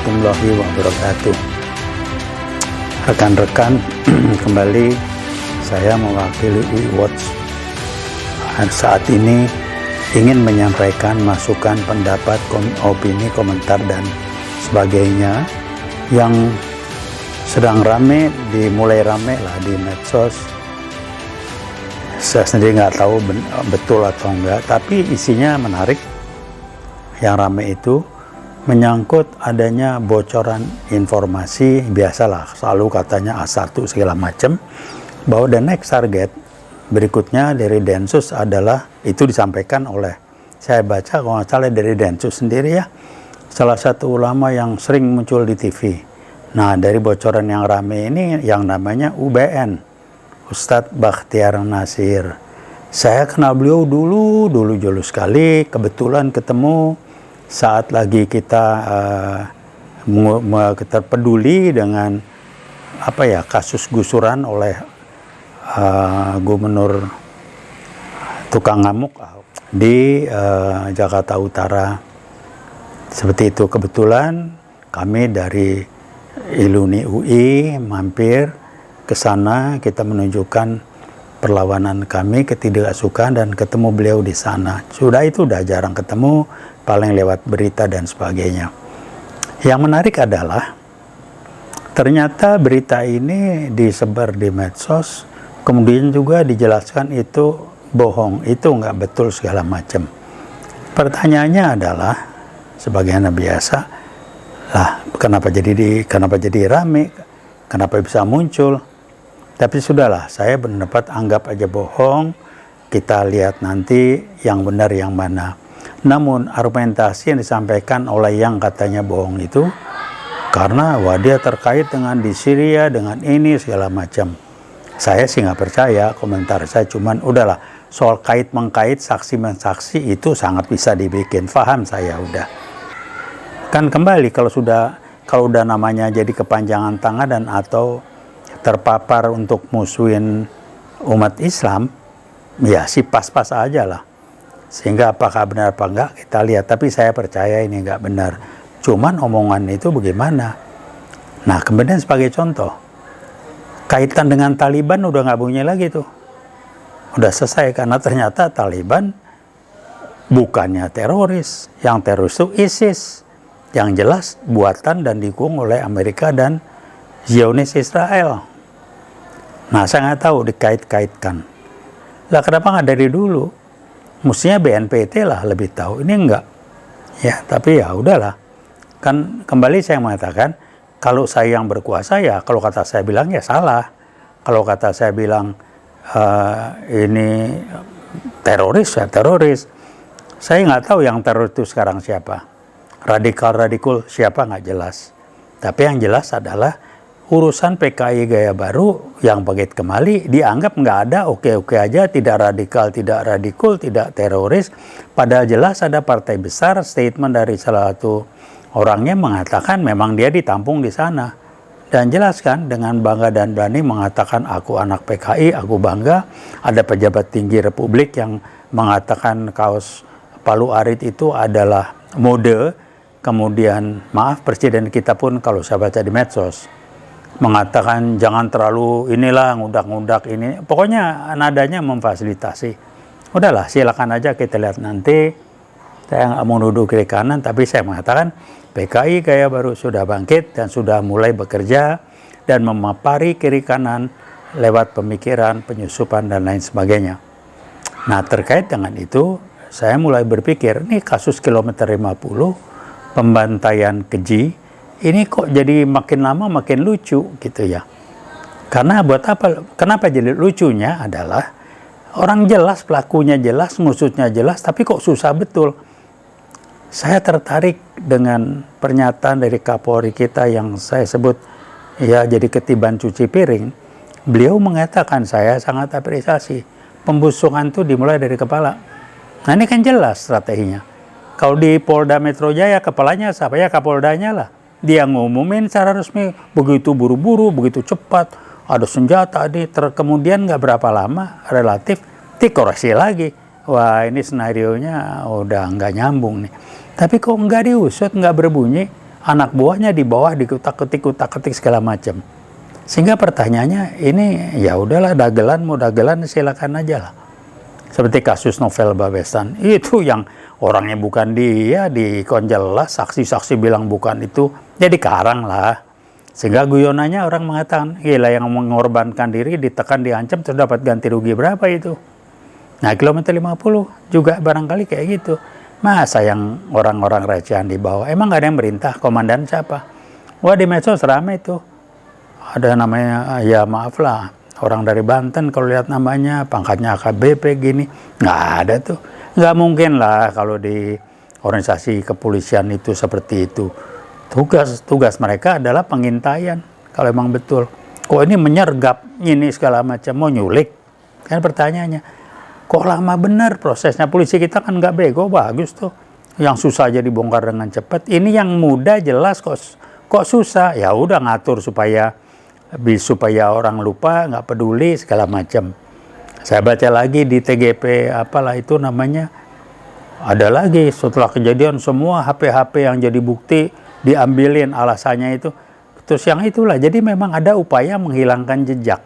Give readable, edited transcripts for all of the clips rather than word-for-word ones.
warahmatullahi wabarakatuh. Rekan-rekan, kembali saya mewakili UI Watch saat ini ingin menyampaikan masukan, pendapat, opini, komentar dan sebagainya yang sedang mulai rame lah di medsos. Saya sendiri nggak tahu betul atau enggak, tapi isinya menarik. Yang rame itu menyangkut adanya bocoran informasi, biasalah selalu katanya A1 segala macam, bahwa the next target berikutnya dari Densus adalah, itu disampaikan oleh, saya baca kalau nggak salah dari Densus sendiri ya, salah satu ulama yang sering muncul di TV. Nah, dari bocoran yang rame ini yang namanya UBN, Ustadz Bakhtiar Nasir. Saya kenal beliau dulu sekali, kebetulan ketemu saat lagi kita peduli dengan kasus gusuran oleh gubernur tukang ngamuk di Jakarta Utara. Seperti itu, kebetulan kami dari Iluni UI mampir ke sana, kita menunjukkan perlawanan kami, ketidaksukaan, dan ketemu beliau di sana. Sudah jarang ketemu, paling lewat berita dan sebagainya. Yang menarik adalah ternyata berita ini disebar di medsos, kemudian juga dijelaskan itu bohong, itu nggak betul segala macam. Pertanyaannya adalah, sebagaimana biasa, lah kenapa jadi rame, kenapa bisa muncul? Tapi sudahlah, saya berpendapat anggap aja bohong, kita lihat nanti yang benar yang mana. Namun argumentasi yang disampaikan oleh yang katanya bohong itu, karena dia terkait dengan di Syria, dengan ini segala macam. Saya sih nggak percaya, komentar saya cuman udahlah, soal kait-mengkait, saksi-mensaksi itu sangat bisa dibikin, paham saya udah. Kan kembali kalau udah namanya jadi kepanjangan tangan dan atau terpapar untuk musuhin umat Islam, ya sih pas-pas aja lah. Sehingga apakah benar apa enggak kita lihat, tapi saya percaya ini enggak benar. Cuman omongan itu bagaimana? Nah, kemudian sebagai contoh, kaitan dengan Taliban udah nggak bunyi lagi tuh. Udah selesai, karena ternyata Taliban bukannya teroris. Yang teroris itu ISIS. Yang jelas buatan dan didukung oleh Amerika dan Zionis Israel. Nah, saya nggak tahu dikait-kaitkan. Lah kenapa nggak dari dulu? Mestinya BNPT lah lebih tahu. Ini enggak. Ya, tapi ya udahlah. Kan kembali saya mengatakan, kalau saya yang berkuasa ya, kalau kata saya bilang ya salah. Kalau kata saya bilang ini teroris ya teroris. Saya nggak tahu yang teroris itu sekarang siapa. Radikal siapa nggak jelas. Tapi yang jelas adalah urusan PKI gaya baru yang bangkit kembali dianggap nggak ada, oke-oke aja, tidak radikal, tidak teroris. Padahal jelas ada partai besar, statement dari salah satu orangnya mengatakan memang dia ditampung di sana. Dan jelaskan dengan bangga dan berani mengatakan aku anak PKI, aku bangga. Ada pejabat tinggi Republik yang mengatakan kaos Palu Arit itu adalah mode. Kemudian maaf, presiden kita pun kalau saya baca di medsos mengatakan jangan terlalu inilah ngudak-ngudak ini. Pokoknya nadanya memfasilitasi. Udahlah, silakan aja kita lihat nanti. Saya nggak mau nuduh kiri kanan, tapi saya mengatakan PKI gaya baru sudah bangkit dan sudah mulai bekerja dan memapari kiri kanan lewat pemikiran, penyusupan, dan lain sebagainya. Nah, terkait dengan itu, saya mulai berpikir, ini kasus kilometer 50, pembantaian keji, ini kok jadi makin lama makin lucu gitu ya. Karena buat apa? Kenapa jadi lucunya adalah orang jelas, pelakunya jelas, musuhnya jelas, tapi kok susah betul. Saya tertarik dengan pernyataan dari Kapolri kita yang saya sebut ya jadi ketiban cuci piring. Beliau mengatakan, saya sangat apresiasi, pembusukan itu dimulai dari kepala. Nah, ini kan jelas strateginya. Kalau di Polda Metro Jaya, kepalanya siapa ya? Kapoldanya lah. Dia ngumumin secara resmi, begitu buru-buru, begitu cepat, ada senjata, kemudian nggak berapa lama, relatif, dikoreksi lagi. Wah, ini senarionya udah nggak nyambung nih. Tapi kok nggak diusut, nggak berbunyi, anak buahnya di bawah dikutak-ketik segala macam. Sehingga pertanyaannya ini ya udahlah, dagelan mau dagelan silakan aja lah. Seperti kasus Novel Baswedan itu yang orangnya bukan dia, dikonjel lah, saksi-saksi bilang bukan itu, jadi karang lah. Sehingga guyonannya orang mengatakan, gila yang mengorbankan diri, ditekan, diancam, terus dapat ganti rugi berapa itu? Nah, kilometer 50 juga barangkali kayak gitu. Masa yang orang-orang recehan di bawah? Emang gak ada yang merintah? Komandan siapa? Wah, di medsos ramai itu. Ada namanya, ya maaf lah, orang dari Banten kalau lihat namanya, pangkatnya AKBP gini. Nggak ada tuh. Nggak mungkin lah kalau di organisasi kepolisian itu seperti itu. Tugas mereka adalah pengintaian, kalau emang betul. Kok ini menyergap, ini segala macam, mau nyulik? Kan pertanyaannya, kok lama benar prosesnya? Polisi kita kan nggak bego, bagus tuh. Yang susah aja dibongkar dengan cepat. Ini yang mudah jelas kok susah. Ya udah ngatur supaya orang lupa, nggak peduli, segala macam. Saya baca lagi di TGP, apalah itu namanya, ada lagi setelah kejadian semua HP-HP yang jadi bukti, diambilin alasannya itu. Terus yang itulah, jadi memang ada upaya menghilangkan jejak.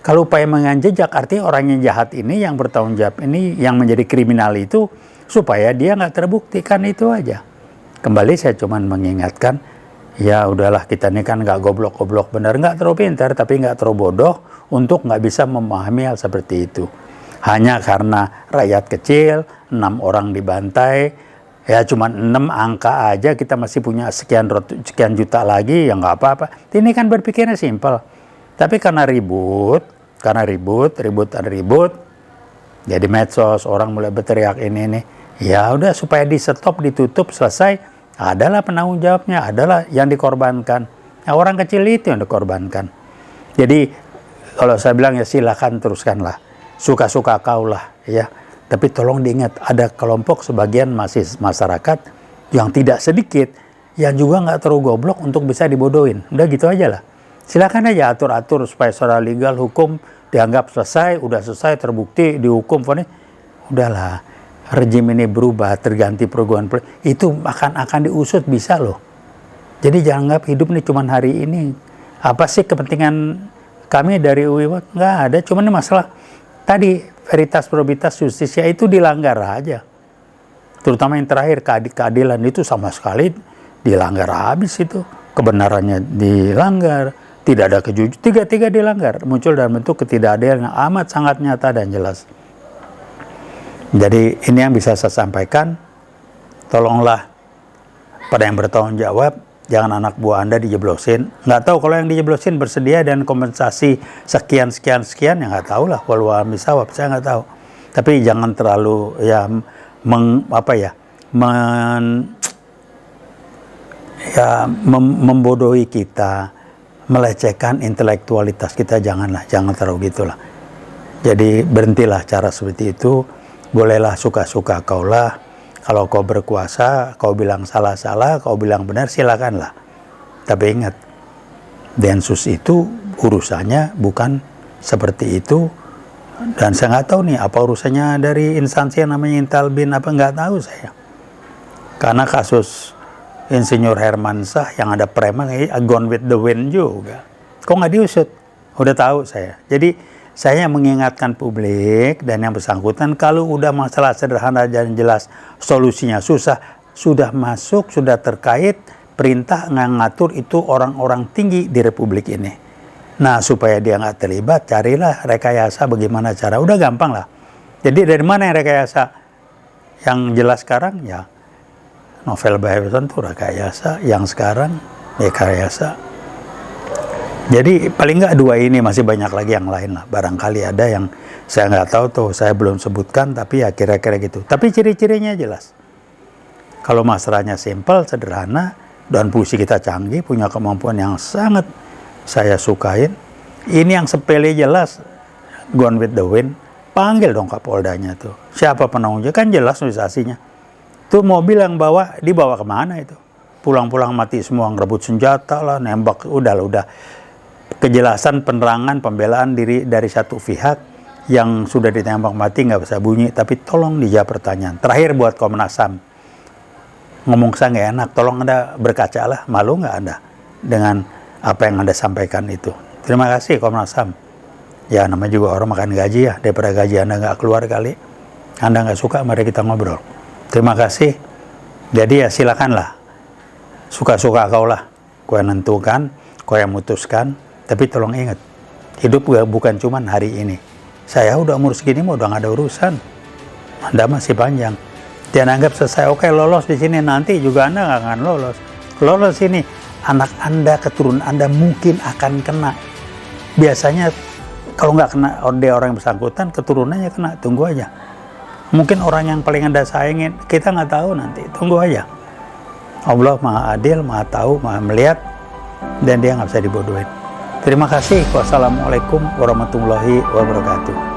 Kalau upaya menghilangkan jejak, artinya orang yang jahat ini, yang bertanggung jawab ini, yang menjadi kriminal itu, supaya dia nggak terbuktikan, itu aja. Kembali saya cuma mengingatkan, ya udahlah, kita ini kan nggak goblok-goblok bener, nggak terlalu pintar, tapi nggak terlalu bodoh untuk nggak bisa memahami hal seperti itu. Hanya karena rakyat kecil, 6 orang dibantai, ya cuma 6 angka aja, kita masih punya sekian juta lagi, ya nggak apa-apa. Ini kan berpikirnya simpel. Tapi karena ribut, jadi medsos, orang mulai berteriak ini. Ya udah, supaya di stop, ditutup, selesai, adalah penanggung jawabnya, adalah yang dikorbankan. Nah, orang kecil itu yang dikorbankan. Jadi kalau saya bilang ya silakan teruskanlah, suka-suka kau lah ya. Tapi tolong diingat, ada kelompok sebagian masyarakat yang tidak sedikit, yang juga nggak terlalu goblok untuk bisa dibodohin. Udah gitu aja lah. Silakan aja atur-atur supaya secara legal hukum dianggap selesai, udah selesai, terbukti, dihukum. Udahlah, rejim ini berubah, terganti perguruan itu akan diusut, bisa loh. Jadi jangan anggap hidup ini cuma hari ini. Apa sih kepentingan kami dari UI? Nggak ada, cuma ini masalah tadi, veritas, probitas, justisia itu dilanggar aja. Terutama yang terakhir, keadilan itu sama sekali dilanggar habis itu. Kebenarannya dilanggar, tidak ada kejujuran, tiga dilanggar. Muncul dalam bentuk ketidakadilan yang amat sangat nyata dan jelas. Jadi ini yang bisa saya sampaikan, tolonglah pada yang bertanggung jawab, jangan anak buah Anda dijeblosin. Nggak tahu kalau yang dijeblosin bersedia dan kompensasi sekian, ya nggak tahu lah. Walau misawab, saya nggak tahu. Tapi jangan terlalu membodohi kita, melecehkan intelektualitas kita, jangan terlalu gitulah. Jadi berhentilah cara seperti itu. Bolehlah suka-suka kaulah. Kalau kau berkuasa, kau bilang salah-salah, kau bilang benar, silakanlah. Tapi ingat, Densus itu urusannya bukan seperti itu. Dan saya nggak tahu nih, apa urusannya dari instansi yang namanya Intel Bin, apa nggak tahu saya. Karena kasus Insinyur Hermansyah yang ada preman, gone with the wind juga. Kok nggak diusut? Udah tahu saya. Jadi, saya mengingatkan publik dan yang bersangkutan, kalau udah masalah sederhana dan jelas, solusinya susah, sudah masuk, sudah terkait, perintah ngatur itu orang-orang tinggi di Republik ini. Nah, supaya dia nggak terlibat, carilah rekayasa bagaimana cara. Udah gampang lah. Jadi dari mana yang rekayasa? Yang jelas sekarang, ya Novel Baswedan itu rekayasa, yang sekarang rekayasa. Jadi paling nggak 2 ini, masih banyak lagi yang lain lah. Barangkali ada yang saya nggak tahu tuh, saya belum sebutkan, tapi ya kira-kira gitu. Tapi ciri-cirinya jelas. Kalau masalahnya simpel, sederhana, dan puisi kita canggih, punya kemampuan yang sangat saya sukain. Ini yang sepele jelas, gone with the wind. Panggil dong Kapoldanya tuh. Siapa penanggung jawab? Kan jelas nulisasinya. Tuh mobil yang dibawa kemana itu? Pulang-pulang mati semua, ngerebut senjata lah, nembak, udah. Kejelasan penerangan pembelaan diri dari satu pihak yang sudah ditembak mati nggak bisa bunyi, tapi tolong dijawab pertanyaan. Terakhir buat Komnas HAM, ngomong saya nggak enak, tolong Anda berkaca lah, malu nggak Anda dengan apa yang Anda sampaikan itu. Terima kasih Komnas HAM. Ya namanya juga orang makan gaji ya, daripada gaji Anda nggak keluar kali, Anda nggak suka, mari kita ngobrol. Terima kasih. Jadi ya silakanlah, suka-suka kau lah, kau yang nentukan, kau yang memutuskan. Tapi tolong ingat, hidup bukan cuman hari ini. Saya udah umur segini udah nggak ada urusan. Anda masih panjang. Jangan anggap selesai, oke lolos di sini, nanti juga Anda nggak akan lolos. Lolos ini, anak Anda, keturunan Anda mungkin akan kena. Biasanya kalau nggak kena orang yang bersangkutan, keturunannya kena, tunggu aja. Mungkin orang yang paling Anda sayangin, kita nggak tahu nanti, tunggu aja. Allah Maha Adil, Maha Tahu, Maha Melihat, dan Dia nggak bisa dibodohin. Terima kasih. Wassalamualaikum warahmatullahi wabarakatuh.